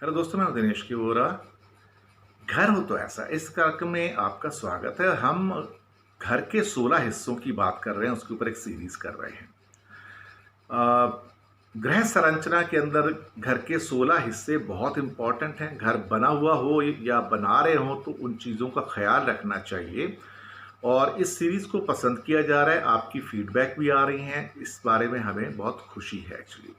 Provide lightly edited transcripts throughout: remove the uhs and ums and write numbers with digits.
Hello दोस्तों, मैं दिनेश की वोरा। घर हो तो ऐसा इस कार्यक्रम में आपका स्वागत है। हम घर के 16 हिस्सों की बात कर रहे हैं, उसके ऊपर एक सीरीज कर रहे हैं। गृह संरचना के अंदर घर के 16 हिस्से बहुत इंपॉर्टेंट हैं। घर बना हुआ हो या बना रहे हो तो उन चीज़ों का ख्याल रखना चाहिए। और इस सीरीज को पसंद किया जा रहा है, आपकी फीडबैक भी आ रही हैं, इस बारे में हमें बहुत खुशी है। एक्चुअली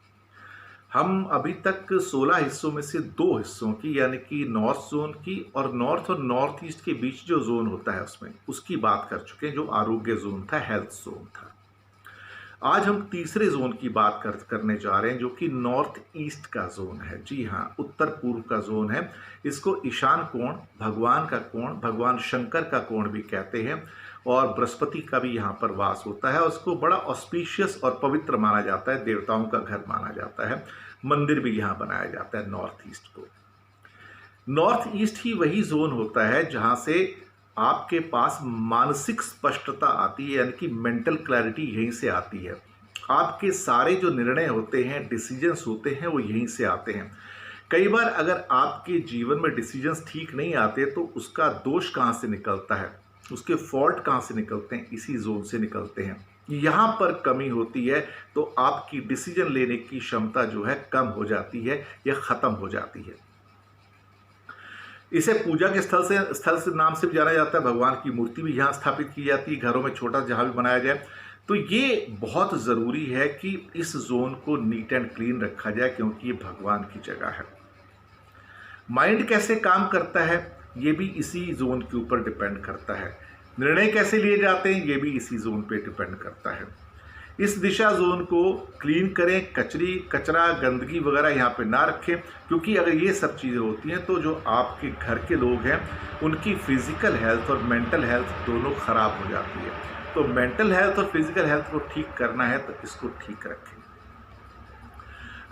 हम अभी तक 16 हिस्सों में से 2 हिस्सों की, यानी कि नॉर्थ जोन की और नॉर्थ ईस्ट के बीच जो जोन होता है उसमें उसकी बात कर चुके हैं, जो आरोग्य जोन था, हेल्थ जोन था। आज हम तीसरे जोन की बात करने जा रहे हैं, जो कि नॉर्थ ईस्ट का जोन है। जी हाँ, उत्तर पूर्व का जोन है। इसको ईशान कोण, भगवान का कोण, भगवान शंकर का कोण भी कहते हैं। और बृहस्पति का भी यहाँ पर वास होता है। उसको बड़ा ऑस्पिशियस और पवित्र माना जाता है, देवताओं का घर माना जाता है। मंदिर भी यहाँ बनाया जाता है नॉर्थ ईस्ट को। नॉर्थ ईस्ट ही वही जोन होता है जहाँ से आपके पास मानसिक स्पष्टता आती है, यानी कि मेंटल क्लैरिटी यहीं से आती है। आपके सारे जो निर्णय होते हैं, डिसीजंस होते हैं, वो यहीं से आते हैं। कई बार अगर आपके जीवन में डिसीजंस ठीक नहीं आते तो उसका दोष कहाँ से निकलता है, उसके फॉल्ट कहाँ से निकलते हैं, इसी जोन से निकलते हैं। यहाँ पर कमी होती है तो आपकी डिसीजन लेने की क्षमता जो है कम हो जाती है या ख़त्म हो जाती है। इसे पूजा के स्थल से नाम से भी जाना जाता है। भगवान की मूर्ति भी यहाँ स्थापित की जाती है, घरों में छोटा जहाँ भी बनाया जाए। तो ये बहुत ज़रूरी है कि इस जोन को नीट एंड क्लीन रखा जाए, क्योंकि ये भगवान की जगह है। माइंड कैसे काम करता है ये भी इसी जोन के ऊपर डिपेंड करता है। निर्णय कैसे लिए जाते हैं ये भी इसी जोन पे डिपेंड करता है। इस दिशा जोन को क्लीन करें, कचरा गंदगी वगैरह यहाँ पे ना रखें, क्योंकि अगर ये सब चीज़ें होती हैं तो जो आपके घर के लोग हैं उनकी फिजिकल हेल्थ और मेंटल हेल्थ दोनों ख़राब हो जाती है। तो मेंटल हेल्थ और फिजिकल हेल्थ को ठीक करना है तो इसको ठीक रखें।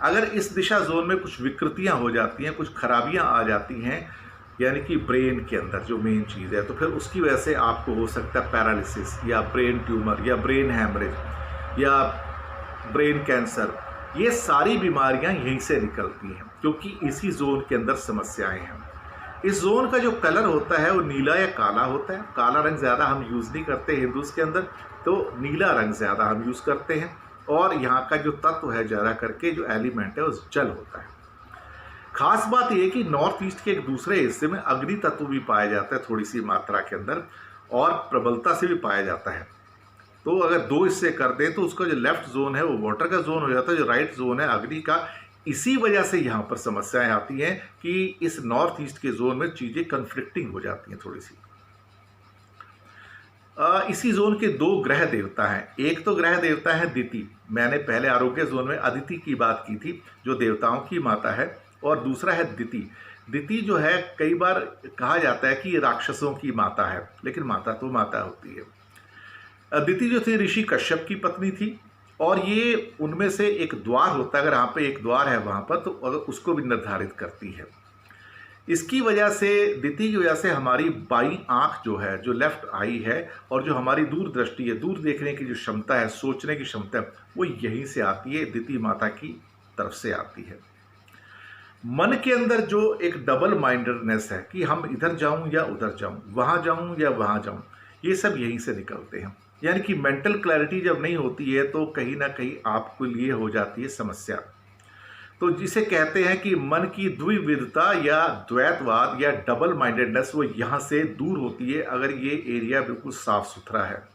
अगर इस दिशा जोन में कुछ विकृतियाँ हो जाती हैं, कुछ खराबियाँ आ जाती हैं, यानी कि ब्रेन के अंदर जो मेन चीज़ है, तो फिर उसकी वजह से आपको हो सकता है पैरालिसिस या ब्रेन ट्यूमर या ब्रेन हैमरेज या ब्रेन कैंसर। ये सारी बीमारियां यहीं से निकलती हैं, क्योंकि इसी जोन के अंदर समस्याएं हैं। इस जोन का जो कलर होता है वो नीला या काला होता है। काला रंग ज़्यादा हम यूज़ नहीं करते हिंदूज़ के अंदर, तो नीला रंग ज़्यादा हम यूज़ करते हैं। और यहाँ का जो तत्व है, ज़्यादा करके जो एलिमेंट है वो जल होता है। खास बात यह कि नॉर्थ ईस्ट के एक दूसरे हिस्से में अग्नि तत्व भी पाया जाता है, थोड़ी सी मात्रा के अंदर, और प्रबलता से भी पाया जाता है। तो अगर 2 हिस्से कर दें तो उसका जो लेफ्ट जोन है वो वाटर का जोन हो जाता है, जो राइट जोन है अग्नि का। इसी वजह से यहाँ पर समस्याएं आती हैं कि इस नॉर्थ ईस्ट के जोन में चीज़ें कन्फ्लिक्टिंग हो जाती हैं थोड़ी सी। इसी जोन के 2 ग्रह देवता हैं। एक तो ग्रह देवता है दिति। मैंने पहले आरोग्य जोन में अदिति की बात की थी, जो देवताओं की माता है। और दूसरा है दिति। दिति जो है, कई बार कहा जाता है कि ये राक्षसों की माता है, लेकिन माता तो माता होती है। अदिति जो थी ऋषि कश्यप की पत्नी थी। और ये उनमें से एक द्वार होता है, अगर यहाँ पे एक द्वार है वहाँ पर, तो अगर उसको भी निर्धारित करती है। इसकी वजह से, दिति की वजह से हमारी बाई आंख जो है, जो लेफ्ट आई है, और जो हमारी दूरदृष्टि है, दूर देखने की जो क्षमता है, सोचने की क्षमता है, वो यहीं से आती है, दिति माता की तरफ से आती है। मन के अंदर जो एक डबल माइंडेडनेस है कि हम इधर जाऊं या उधर जाऊं, वहां जाऊं या वहां जाऊं, ये सब यहीं से निकलते हैं। यानी कि मेंटल क्लैरिटी जब नहीं होती है तो कहीं ना कहीं आपको लिए हो जाती है समस्या। तो जिसे कहते हैं कि मन की द्विविधता या द्वैतवाद या डबल माइंडेडनेस, वो यहाँ से दूर होती है अगर ये एरिया बिल्कुल साफ सुथरा है।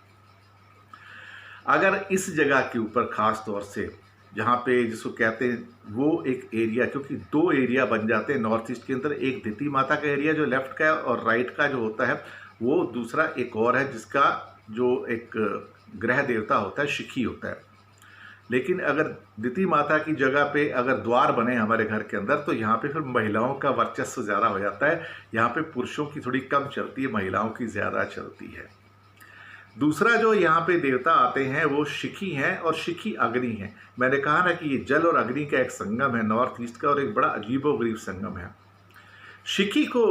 अगर इस जगह के ऊपर खास तौर से, जहाँ पे जिसको कहते हैं वो एक एरिया, क्योंकि 2 एरिया बन जाते हैं नॉर्थ ईस्ट के अंदर, एक दिति माता का एरिया जो लेफ्ट का है, और राइट का जो होता है वो दूसरा एक और है, जिसका जो एक ग्रह देवता होता है शिखी होता है। लेकिन अगर दिति माता की जगह पे अगर द्वार बने हमारे घर के अंदर, तो यहाँ पे फिर महिलाओं का वर्चस्व ज़्यादा हो जाता है। यहाँ पे पुरुषों की थोड़ी कम चलती है, महिलाओं की ज़्यादा चलती है। दूसरा जो यहाँ पे देवता आते हैं वो शिखी हैं, और शिखी अग्नि है। मैंने कहा ना कि ये जल और अग्नि का एक संगम है नॉर्थ ईस्ट का, और एक बड़ा अजीबोगरीब संगम है। शिखी को,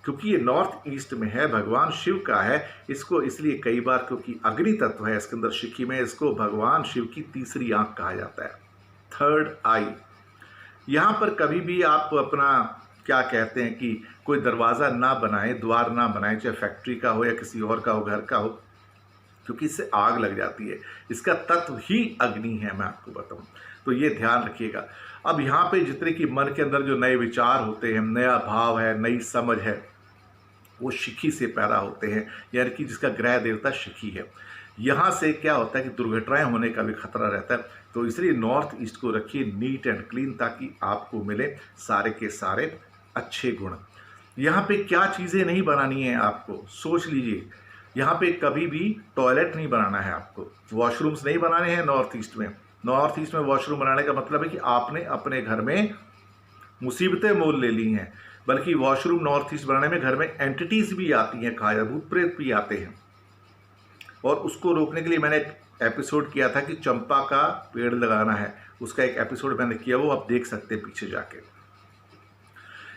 क्योंकि ये नॉर्थ ईस्ट में है, भगवान शिव का है, इसको इसलिए कई बार, क्योंकि अग्नि तत्व है इसके अंदर शिखी में, इसको भगवान शिव की तीसरी आंख कहा जाता है, थर्ड आई। यहाँ पर कभी भी आप अपना क्या कहते हैं कि कोई दरवाज़ा ना बनाएं, द्वार ना बनाएं, चाहे फैक्ट्री का हो या किसी और का हो, घर का हो, क्योंकि इससे आग लग जाती है। इसका तत्व ही अग्नि है, मैं आपको बताऊं, तो ये ध्यान रखिएगा। अब यहाँ पे जितने कि मन के अंदर जो नए विचार होते हैं, नया भाव है, नई समझ है, वो शिखी से पैदा होते हैं, यानी कि जिसका ग्रह देवता शिखी है। यहाँ से क्या होता है कि दुर्घटनाएं होने का भी खतरा रहता है। तो इसलिए नॉर्थ ईस्ट को रखिए नीट एंड क्लीन, ताकि आपको मिले सारे के सारे अच्छे गुण। यहाँ पे क्या चीज़ें नहीं बनानी है आपको, सोच लीजिए। यहाँ पे कभी भी टॉयलेट नहीं बनाना है आपको, वॉशरूम्स नहीं बनाने हैं नॉर्थ ईस्ट में। नॉर्थ ईस्ट में वॉशरूम बनाने का मतलब है कि आपने अपने घर में मुसीबतें मोल ले ली हैं। बल्कि वॉशरूम नॉर्थ ईस्ट बनाने में घर में एंटिटीज भी आती हैं, खाया भूत प्रेत भी आते हैं, और उसको रोकने के लिए मैंने एक एपिसोड किया था कि चंपा का पेड़ लगाना है। उसका एक एपिसोड मैंने किया, वो आप देख सकते हैं पीछे जाके।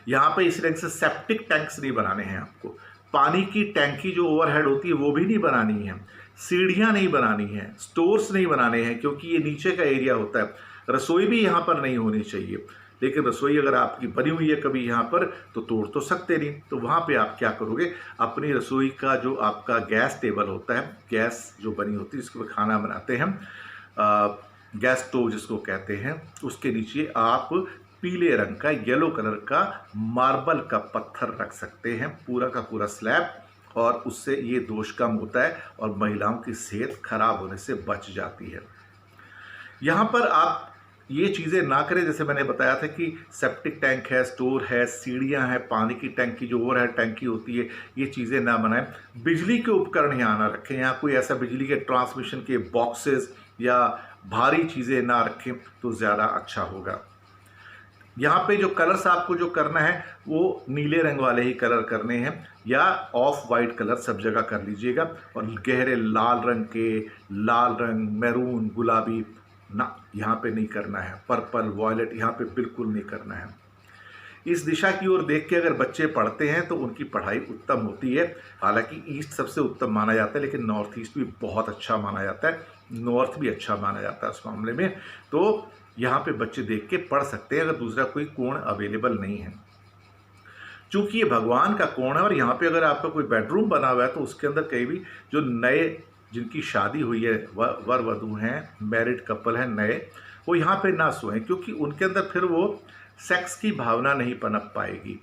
यहाँ पे इस रंग से सेप्टिक टैंक्स नहीं बनाने हैं आपको। पानी की टैंकी जो ओवरहेड होती है वो भी नहीं बनानी है। सीढ़ियाँ नहीं बनानी है, स्टोर्स नहीं बनाने हैं, क्योंकि ये नीचे का एरिया होता है। रसोई भी यहाँ पर नहीं होनी चाहिए। लेकिन रसोई अगर आपकी बनी हुई है कभी यहाँ पर, तो तोड़ तो सकते नहीं। तो वहाँ पे आप क्या करोगे, अपनी रसोई का जो आपका गैस टेबल होता है, गैस जो बनी होती है जिसको खाना बनाते हैं, गैस स्टोव जिसको कहते हैं, उसके नीचे आप पीले रंग का, येलो कलर का मार्बल का पत्थर रख सकते हैं, पूरा का पूरा स्लैब, और उससे ये दोष कम होता है और महिलाओं की सेहत खराब होने से बच जाती है। यहाँ पर आप ये चीज़ें ना करें। जैसे मैंने बताया था कि सेप्टिक टैंक है, स्टोर है, सीढ़ियाँ हैं, पानी की टैंकी जो ओवरहेड टैंकी होती है, ये चीज़ें ना बनाएं। बिजली के उपकरण यहाँ ना रखें। यहाँ कोई ऐसा बिजली के ट्रांसमिशन के बॉक्सेस या भारी चीज़ें ना रखें तो ज़्यादा अच्छा होगा। यहाँ पे जो कलर्स आपको जो करना है वो नीले रंग वाले ही कलर करने हैं, या ऑफ वाइट कलर सब जगह कर लीजिएगा। और गहरे लाल रंग के, लाल रंग, मैरून, गुलाबी ना, यहाँ पे नहीं करना है। पर्पल, वॉयलेट यहाँ पे बिल्कुल नहीं करना है। इस दिशा की ओर देख के अगर बच्चे पढ़ते हैं तो उनकी पढ़ाई उत्तम होती है। हालांकि ईस्ट सबसे उत्तम माना जाता है, लेकिन नॉर्थ ईस्ट भी बहुत अच्छा माना जाता है, नॉर्थ भी अच्छा माना जाता है उस मामले में। तो यहाँ पे बच्चे देख के पढ़ सकते हैं अगर दूसरा कोई कोण अवेलेबल नहीं है। चूंकि ये भगवान का कोण है, और यहाँ पे अगर आपका कोई बेडरूम बना हुआ है तो उसके अंदर कहीं भी जो नए, जिनकी शादी हुई है, वर वधू हैं, मैरिड कपल हैं नए, वो यहाँ पे ना सोएं, क्योंकि उनके अंदर फिर वो सेक्स की भावना नहीं पनप पाएगी।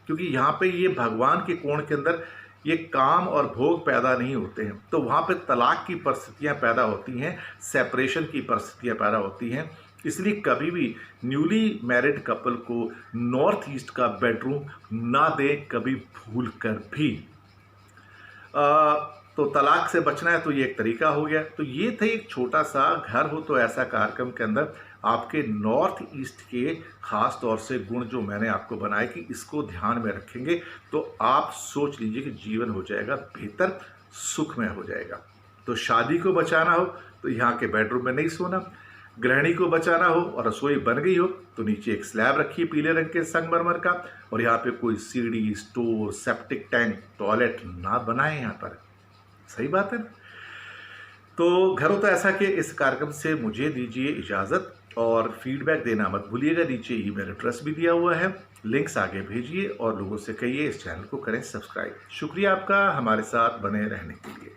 क्योंकि यहाँ पे ये भगवान के कोण के अंदर ये काम और भोग पैदा नहीं होते हैं, तो वहाँ पे तलाक की परिस्थितियाँ पैदा होती हैं, सेपरेशन की परिस्थितियाँ पैदा होती हैं। इसलिए कभी भी न्यूली मैरिड कपल को नॉर्थ ईस्ट का बेडरूम ना दें, कभी भूल कर भी। तो तलाक से बचना है तो ये एक तरीका हो गया। तो ये था एक छोटा सा घर हो तो ऐसा कार्यक्रम के अंदर आपके नॉर्थ ईस्ट के खास तौर से गुण जो मैंने आपको बनाए कि इसको ध्यान में रखेंगे तो आप सोच लीजिए कि जीवन हो जाएगा बेहतर, सुखमय हो जाएगा। तो शादी को बचाना हो तो यहाँ के बेडरूम में नहीं सोना, गृहिणी को बचाना हो और रसोई बन गई हो तो नीचे एक स्लैब रखिए पीले रंग के संगमरमर का, और यहाँ पे कोई सीढ़ी, स्टोर, सेप्टिक टैंक, टॉयलेट ना बनाए यहाँ पर। सही बात है ना? तो घर हो तो ऐसा कि इस कार्यक्रम से मुझे दीजिए इजाज़त, और फीडबैक देना मत भूलिएगा। नीचे ईमेल एड्रेस भी दिया हुआ है, लिंक्स आगे भेजिए और लोगों से कहिए इस चैनल को करें सब्सक्राइब। शुक्रिया आपका हमारे साथ बने रहने के लिए।